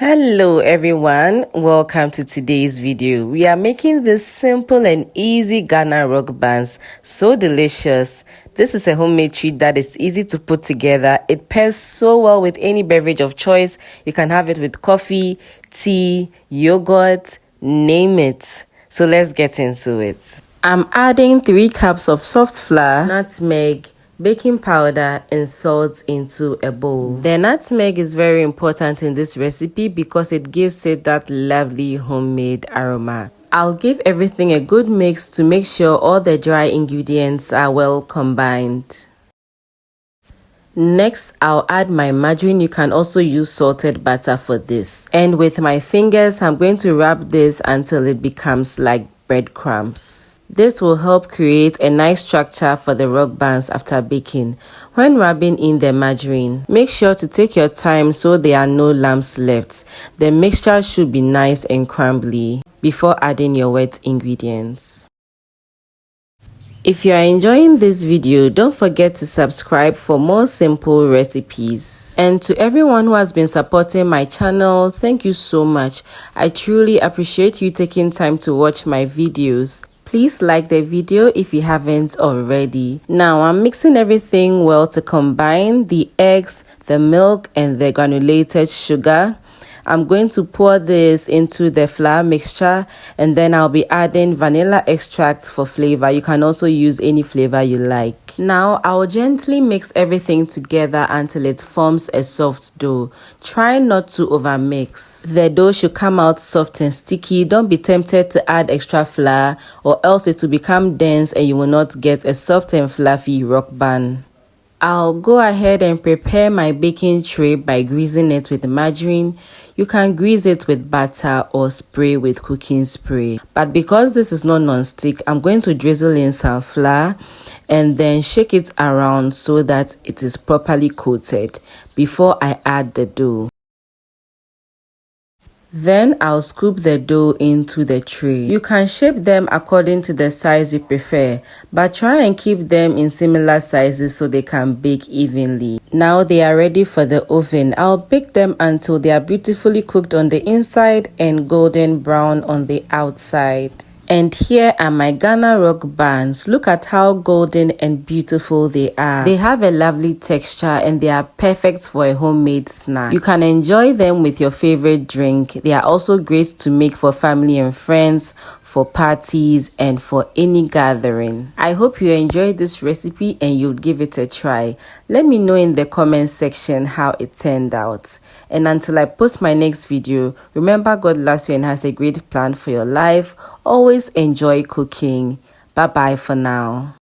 Hello everyone, welcome to today's video. We are making this simple and easy Ghana rock buns. So delicious. This is a homemade treat that is easy to put together. It pairs so well with any beverage of choice. You can have it with coffee, tea, yogurt, name it. So let's get into it. I'm adding 3 cups of soft flour, nutmeg, baking powder and salt into a bowl. The nutmeg is very important in this recipe because it gives it that lovely homemade aroma. I'll give everything a good mix to make sure all the dry ingredients are well combined. Next, I'll add my margarine. You can also use salted butter for this. And with my fingers, I'm going to rub this until it becomes like breadcrumbs. This will help create a nice structure for the rock buns after baking. When rubbing in the margarine, make sure to take your time so there are no lumps left. The mixture should be nice and crumbly before adding your wet ingredients. If you are enjoying this video, don't forget to subscribe for more simple recipes. And to everyone who has been supporting my channel, thank you so much. I truly appreciate you taking time to watch my videos. Please like the video if you haven't already. Now I'm mixing everything well to combine the eggs, the milk and the granulated sugar. I'm going to pour this into the flour mixture and then I'll be adding vanilla extract for flavor. You can also use any flavor you like. Now I'll gently mix everything together until it forms a soft dough. Try not to overmix. The dough should come out soft and sticky. Don't be tempted to add extra flour or else it will become dense and you will not get a soft and fluffy rock bun. I'll go ahead and prepare my baking tray by greasing it with margarine. You can grease it with butter or spray with cooking spray. But because this is not non-stick, I'm going to drizzle in some flour and then shake it around so that it is properly coated before I add the dough. Then I'll scoop the dough into the tray. You can shape them according to the size you prefer, but try and keep them in similar sizes so they can bake evenly. Now they are ready for the oven. I'll bake them until they are beautifully cooked on the inside and golden brown on the outside. And here are my Ghana rock buns. Look at how golden and beautiful they are. They have a lovely texture and they are perfect for a homemade snack. You can enjoy them with your favorite drink. They are also great to make for family and friends, for parties and for any gathering. I hope you enjoyed this recipe and you'll give it a try. Let me know in the comment section how it turned out. And until I post my next video, remember God loves you and has a great plan for your life. Always enjoy cooking. Bye bye for now.